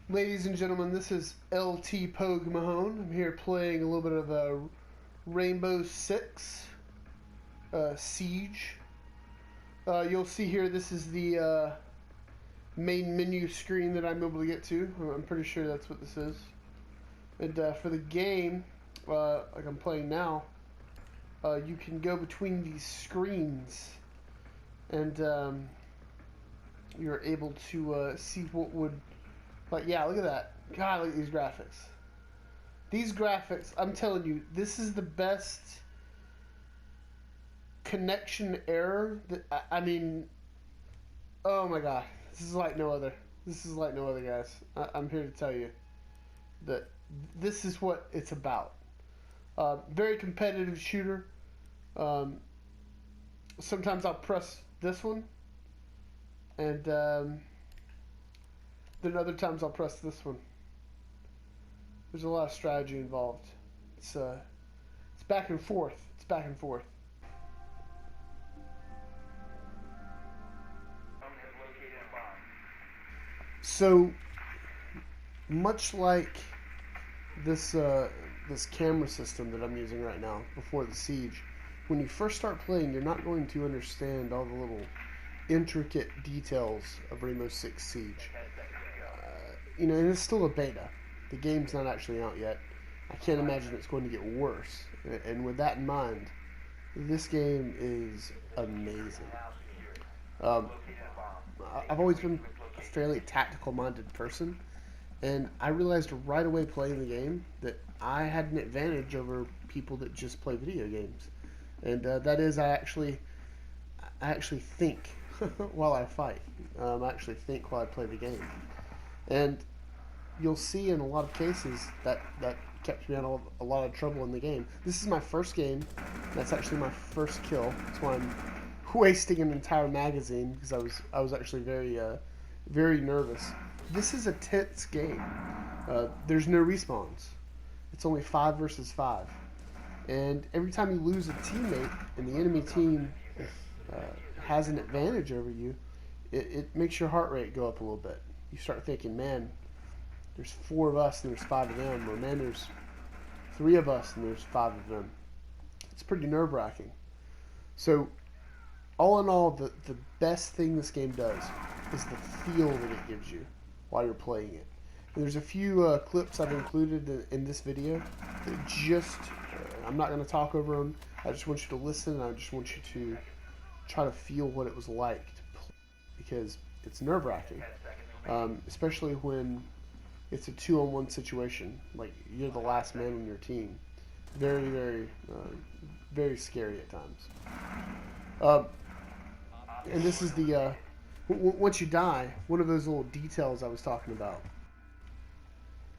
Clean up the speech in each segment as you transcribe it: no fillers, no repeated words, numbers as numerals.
Ladies and gentlemen, this is LT Pogue Mahone. I'm here playing a little bit of Rainbow Six Siege. You'll see here this is the main menu screen that I'm able to get to. I'm pretty sure that's what this is. And for the game, like I'm playing now, you can go between these screens and you're able to see what would... Like, yeah, look at that. God, look at these graphics. These graphics, I'm telling you, this is the best connection error that, I mean, oh my God. This is like no other. This is like no other, guys. I'm here to tell you that this is what it's about. Very competitive shooter. Sometimes I'll press this one, and then other times I'll press this one. There's a lot of strategy involved. It's back and forth. It's back and forth. So much like this this camera system that I'm using right now before the siege, when you first start playing, you're not going to understand all the little intricate details of Rainbow Six Siege. And it's still a beta. The game's not actually out yet. I can't imagine it's going to get worse. And with that in mind, this game is amazing. I've always been a fairly tactical-minded person, and I realized right away playing the game that I had an advantage over people that just play video games. And that is, I actually think while I fight. I actually think while I play the game. And you'll see in a lot of cases that kept me out of a lot of trouble in the game. This is my first game. That's actually my first kill. That's why I'm wasting an entire magazine, because I was actually very nervous. This is a tense game. There's no respawns. It's only 5 versus 5. And every time you lose a teammate and the enemy team has an advantage over you, it makes your heart rate go up a little bit. You start thinking, man, there's 4 of us and there's 5 of them, or man, there's 3 of us and there's 5 of them. It's pretty nerve-wracking. So, all in all, the best thing this game does is the feel that it gives you while you're playing it. And there's a few clips I've included in this video that just, I'm not going to talk over them. I just want you to listen, and I just want you to try to feel what it was like to play, because it's nerve-wracking. Especially when it's a 2-on-1 situation, like you're the last man on your team. Very, very scary at times. And this is the once you die, one of those little details I was talking about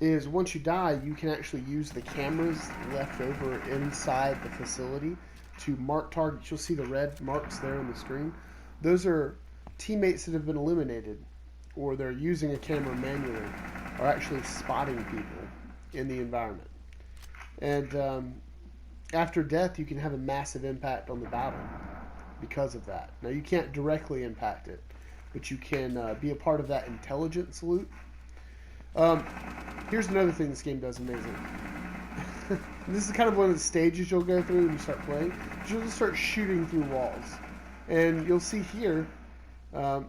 is once you die, you can actually use the cameras left over inside the facility to mark targets. You'll see the red marks there on the screen. Those are teammates that have been eliminated, or they're using a camera manually, are actually spotting people in the environment. And after death, you can have a massive impact on the battle because of that. Now, you can't directly impact it, but you can be a part of that intelligence loop. Here's another thing this game does amazing. This is kind of one of the stages you'll go through when you start playing. You'll just start shooting through walls. And you'll see here, I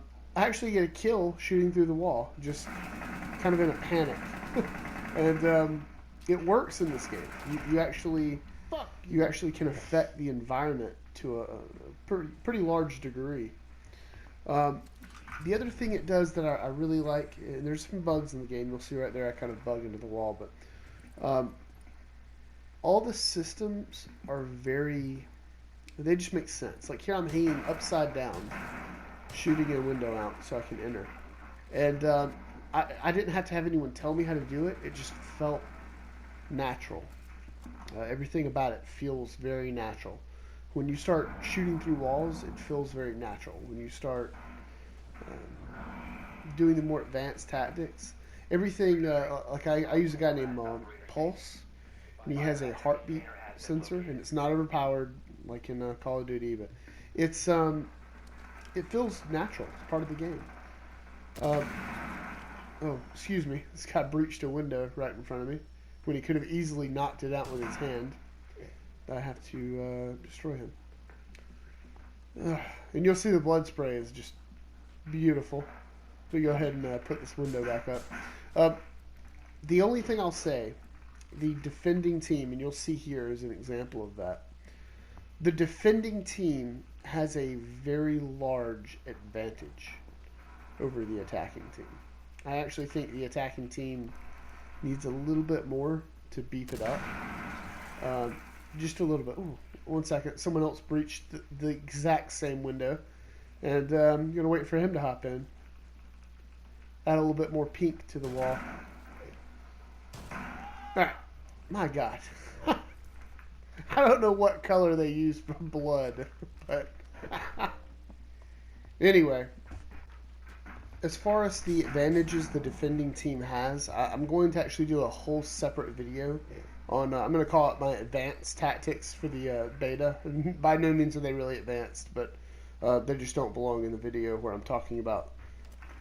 actually get a kill shooting through the wall, just kind of in a panic. And it works in this game. You actually can affect the environment to a pretty large degree. The other thing it does that I really like, and there's some bugs in the game. You'll see right there I kind of bug into the wall, but all the systems are they just make sense. Like here I'm hanging upside down, shooting a window out so I can enter. And I didn't have to have anyone tell me how to do it. It just felt natural. Everything about it feels very natural. When you start shooting through walls, it feels very natural. When you start doing the more advanced tactics, everything, like I use a guy named Pulse, and he has a heartbeat sensor, and it's not overpowered like in Call of Duty, but it's it feels natural. It's part of the game. Oh, excuse me. This guy breached a window right in front of me when he could have easily knocked it out with his hand. I have to destroy him. Ugh. And you'll see the blood spray is just beautiful. So go ahead and put this window back up. The only thing I'll say, the defending team, and you'll see here is an example of that. The defending team has a very large advantage over the attacking team. I actually think the attacking team needs a little bit more to beef it up. Just a little bit. Ooh, 1 second. Someone else breached the exact same window. And I'm going to wait for him to hop in. Add a little bit more pink to the wall. Alright. My God. I don't know what color they use for blood. But anyway. As far as the advantages the defending team has, I'm going to actually do a whole separate video on, I'm going to call it my advanced tactics for the beta. By no means are they really advanced, but they just don't belong in the video where I'm talking about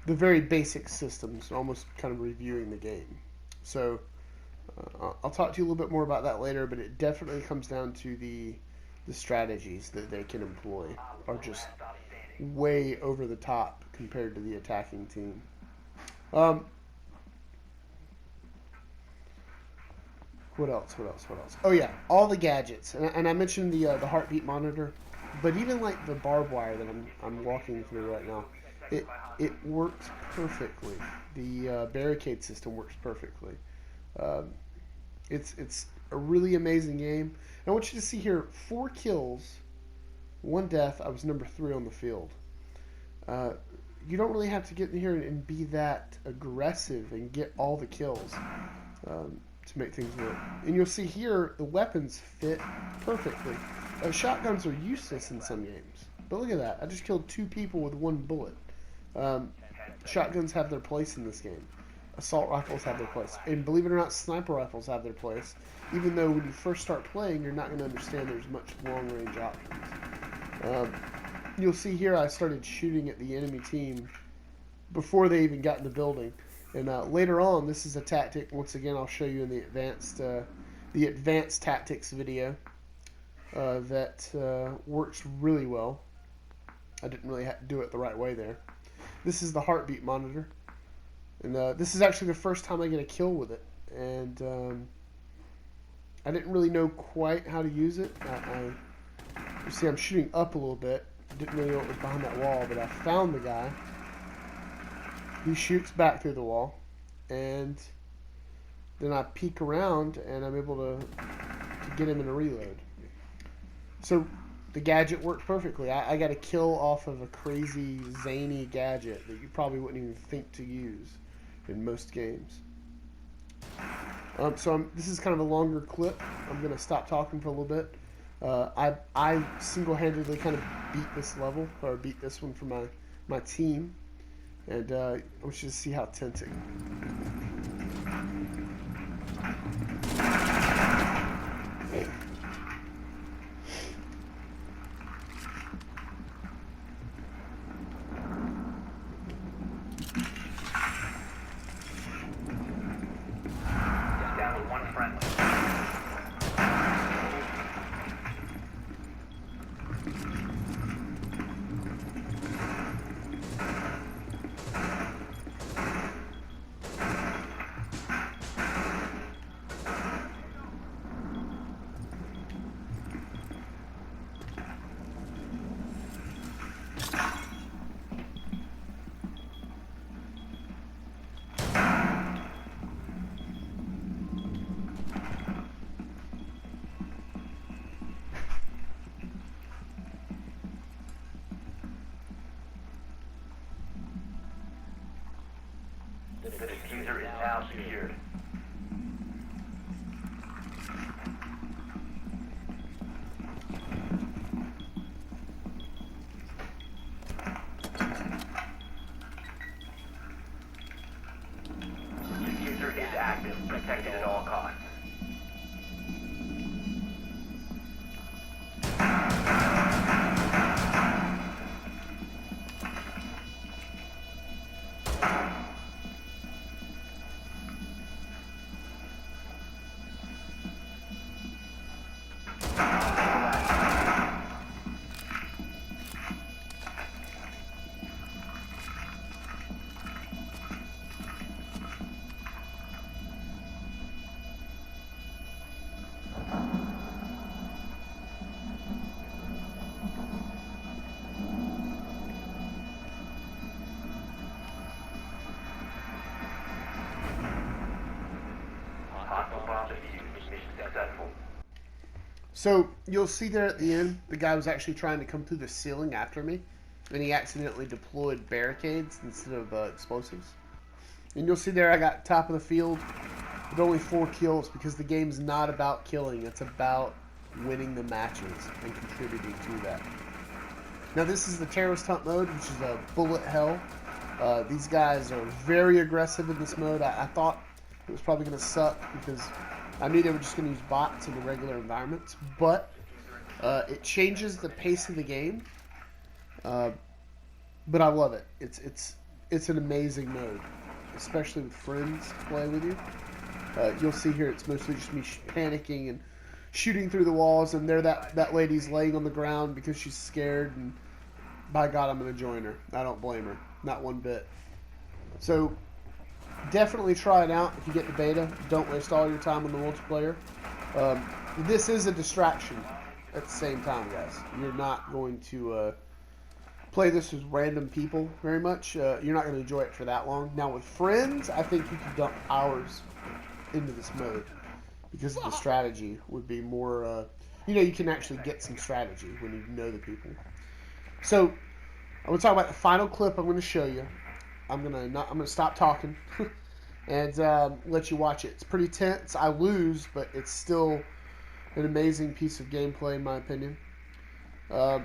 the very basic systems, almost kind of reviewing the game. So I'll talk to you a little bit more about that later, but it definitely comes down to the strategies that they can employ are just way over the top compared to the attacking team. What else? Oh yeah, all the gadgets, and I mentioned the heartbeat monitor, but even like the barbed wire that I'm walking through right now, it works perfectly. The barricade system works perfectly. It's a really amazing game. I want you to see here: 4 kills, 1 death. I was number 3 on the field. You don't really have to get in here and be that aggressive and get all the kills to make things work. And you'll see here the weapons fit perfectly. Shotguns are useless in some games, but look at that. I just killed 2 people with 1 bullet. Shotguns have their place in this game. Assault rifles have their place. And believe it or not, sniper rifles have their place. Even though when you first start playing, you're not going to understand there's much long-range options. You'll see here I started shooting at the enemy team before they even got in the building. And later on, this is a tactic. Once again, I'll show you in the advanced tactics video that works really well. I didn't really have to do it the right way there. This is the heartbeat monitor. And this is actually the first time I get a kill with it. And I didn't really know quite how to use it. You see I'm shooting up a little bit. Didn't really know what was behind that wall, but I found the guy. He shoots back through the wall, and then I peek around, and I'm able to get him in a reload. So the gadget worked perfectly. I got a kill off of a crazy, zany gadget that you probably wouldn't even think to use in most games. This is kind of a longer clip. I'm going to stop talking for a little bit. I single-handedly kind of beat this level, or beat this one for my team, and I want you to see how tempting. Down to 1 friendly. The diffuser is now secured. Diffuser is active, protected at all costs. So you'll see there at the end, the guy was actually trying to come through the ceiling after me, and he accidentally deployed barricades instead of explosives. And you'll see there I got top of the field with only 4 kills because the game's not about killing. It's about winning the matches and contributing to that. Now this is the terrorist hunt mode, which is a bullet hell. These guys are very aggressive in this mode. I thought it was probably going to suck because I knew they were just going to use bots in the regular environments. But it changes the pace of the game. But I love it. It's an amazing mode, especially with friends to play with you. You'll see here it's mostly just me panicking and shooting through the walls, and there that lady's laying on the ground because she's scared, and by God, I'm going to join her. I don't blame her. Not one bit. So definitely try it out if you get the beta. Don't waste all your time on the multiplayer. This is a distraction at the same time, guys. You're not going to play this with random people very much. You're not going to enjoy it for that long. Now with friends, I think you could dump hours into this mode because the strategy would be more, you can actually get some strategy when you know the people. So I'm going to talk about the final clip I'm going to show you. I'm going to stop talking and let you watch it. It's pretty tense. I lose, but it's still an amazing piece of gameplay in my opinion. In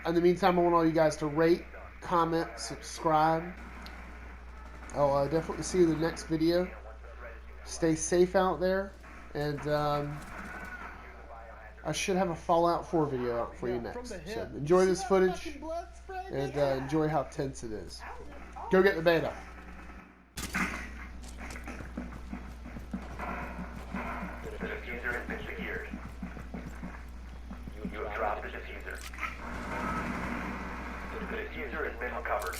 the meantime, I want all you guys to rate, comment, subscribe. I'll definitely see you in the next video. Stay safe out there, and I should have a Fallout 4 video out for you next. So enjoy this footage, and enjoy how tense it is. Go get the beta. The diffuser has been secured. You have dropped the diffuser. The diffuser has been recovered.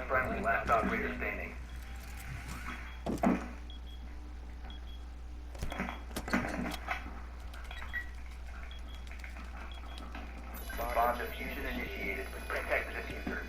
Friendly, last operator standing. Bomb diffusion initiated. Protect the diffuser.